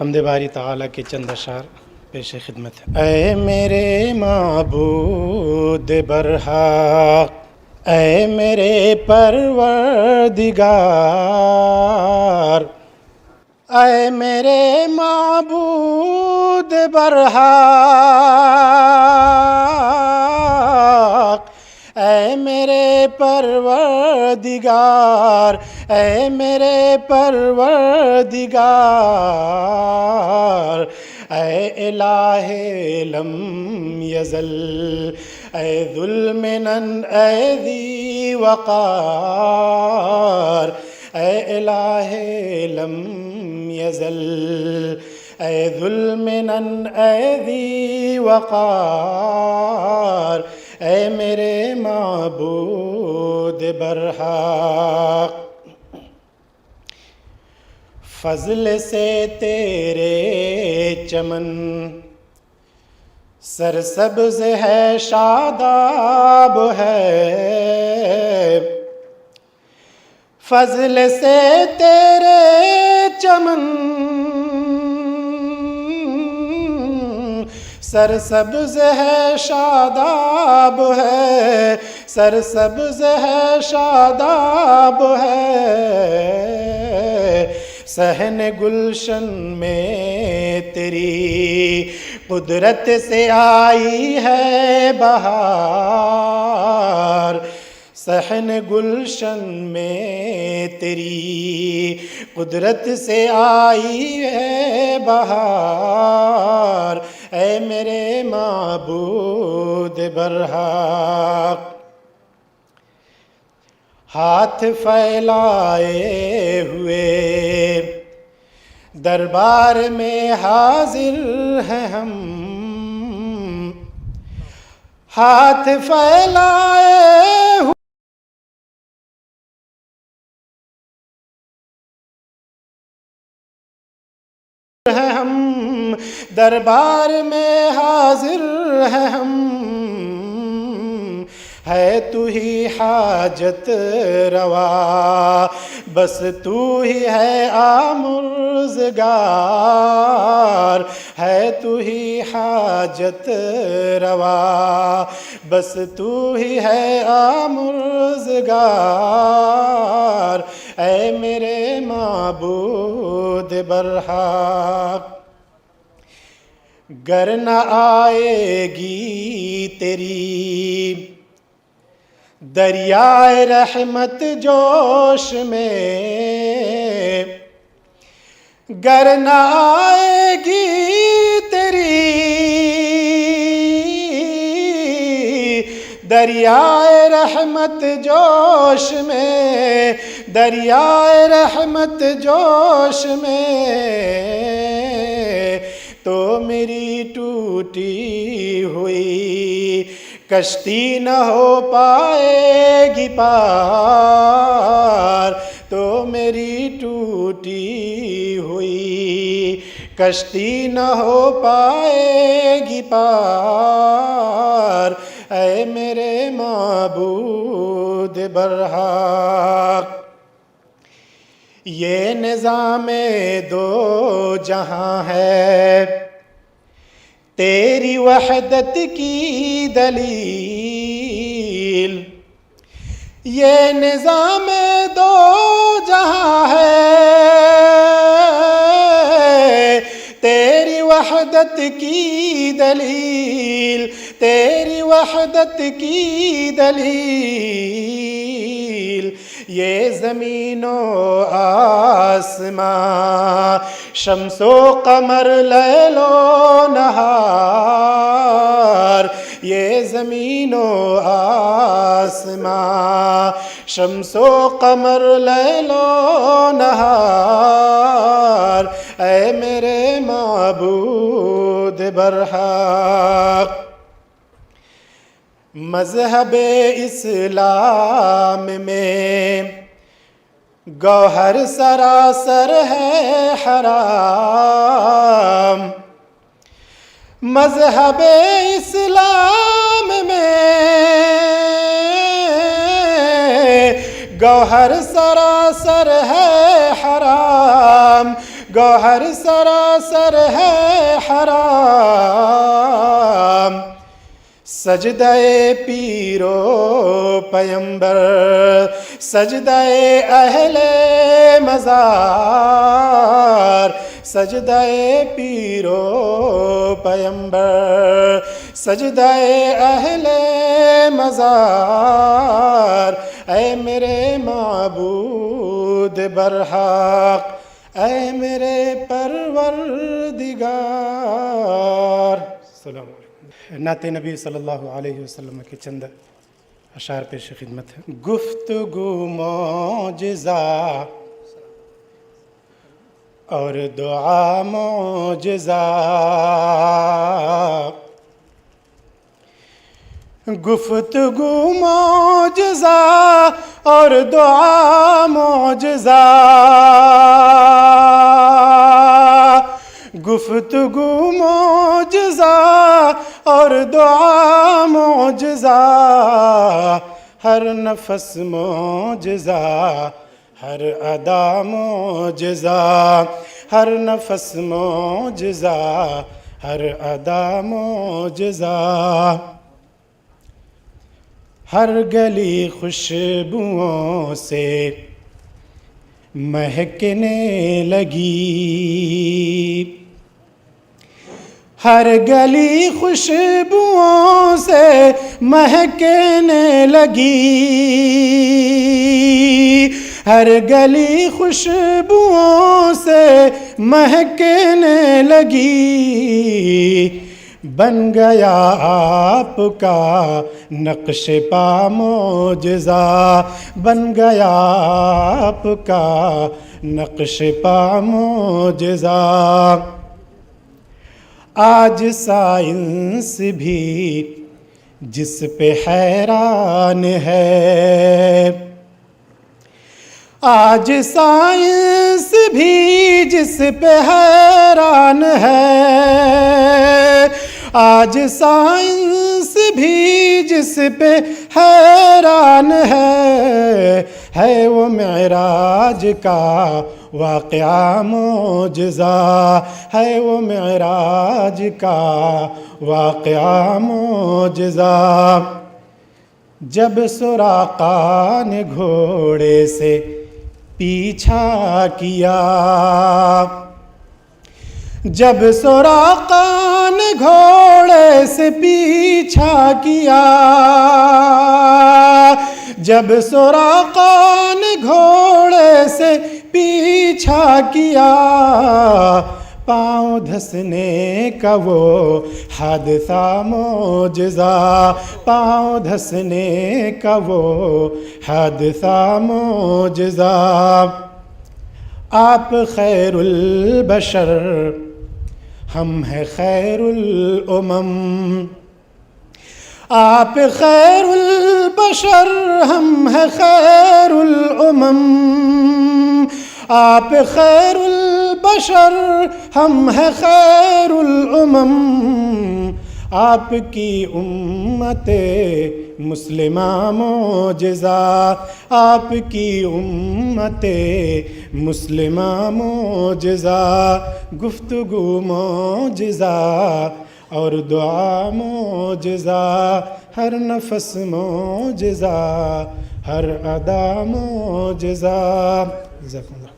حمد باری تعالیٰ کے چند اشعار پیش خدمت ہے۔ اے میرے معبود برحق، اے میرے پروردگار، اے میرے معبود برحق، اے میرے پروردگار، اے میرے پروردگار، اے الہ لم یزل، اے ذو المنن، اے ذی وقار، اے الہ لم یزل، اے ذو المنن، اے ذی وقار، اے میرے معبود برحق۔ فضل سے تیرے چمن سرسبز ہے، شاداب ہے، فضل سے تیرے چمن سرسبز ہے، شاداب ہے، سرسبز ہے، شاداب ہے، صحن گلشن میں تیری قدرت سے آئی ہے بہار، صحن گلشن میں تیری قدرت سے آئی ہے بہار، اے میرے معبود برحق۔ ہاتھ پھیلائے ہوئے دربار میں حاضر ہیں ہم، ہاتھ پھیلائے ہوئے ہیں ہم، دربار میں حاضر ہیں ہم، ہے تو ہی حاجت روا، بس تو ہی ہے آمرزگار، ہے تو ہی حاجت روا، بس تو ہی ہے آمرزگار، اے میرے معبود برحق۔ گر نہ آئے گی تیری دریائے رحمت جوش میں، گر نہ آئے گی تیری دریائے رحمت جوش میں، دریائے رحمت جوش میں، تو میری ٹوٹی ہوئی کشتی نہ ہو پائے گی پار، تو میری ٹوٹی ہوئی کشتی نہ ہو پائے گی پار، اے میرے معبود برحق۔ یہ نظام دو جہاں ہے، تیری وحدت کی دلیل، یہ نظام دو جہاں ہے، تیری وحدت کی دلیل، تیری وحدت کی دلیل، یہ زمین و آسماں، شمس و قمر لیل و نہار، یہ زمین و آسماں، شمس و قمر لیل و نہار، اے میرے معبود برحق۔ مذہب اسلام میں گوہر سراسر ہے حرام، مذہب اسلام میں گوہر سراسر ہے حرام، گوہر سراسر ہے حرام، سجدہ پیرو پیمبر، سجدہ اہل مزار، سجدہ پیرو پیمبر، سجدہ اہل مزار، اے میرے معبود برحق، اے میرے پروردگار۔ السلام علیکم۔ نعت نبی صلی اللہ علیہ وسلم کے چند اشعار پیش خدمت ہے۔ گفتگو معجزہ اور دعا معجزہ، گفتگو معجزہ اور دعا معجزہ، گفتگو معجزہ اور دعا معجزہ، ہر نفس معجزہ، ہر ادا معجزہ، ہر نفس معجزہ، ہر ادا معجزہ، ہر گلی خوشبوؤں سے مہکنے لگی، ہر گلی خوشبوؤں سے مہکنے لگی، ہر گلی خوشبوؤں سے مہکنے لگی، بن گیا آپ کا نقش پا معجزہ، بن گیا آپ کا نقش پا معجزہ، آج سائنس بھی جس پہ حیران ہے، آج سائنس بھی جس پہ حیران ہے، آج سائنس بھی جس پہ حیران ہے وہ معراج کا واقعہ معجزہ، ہے وہ معراج کا واقعہ معجزہ، جب سراقہ نے گھوڑے سے پیچھا کیا، جب سراقہ نے گھوڑے سے پیچھا کیا، جب سراقہ نے گھوڑے سے پیچھا کیا، پاؤں دھسنے کا وہ حادثہ معجزہ، پاؤں دھسنے کا وہ حادثہ معجزہ، آپ خیر البشر ہم ہیں خیر الامم، آپ خیر البشر ہم ہیں خیر الامم، آپ خیر البشر ہم ہیں خیر الامم، آپ کی امت مسلمہ معجزہ، آپ کی امت مسلمہ معجزہ، گفتگو معجزہ اور دعا معجزہ، ہر نفس معجزہ، ہر ادا معجزہ۔ جزاکم اللہ۔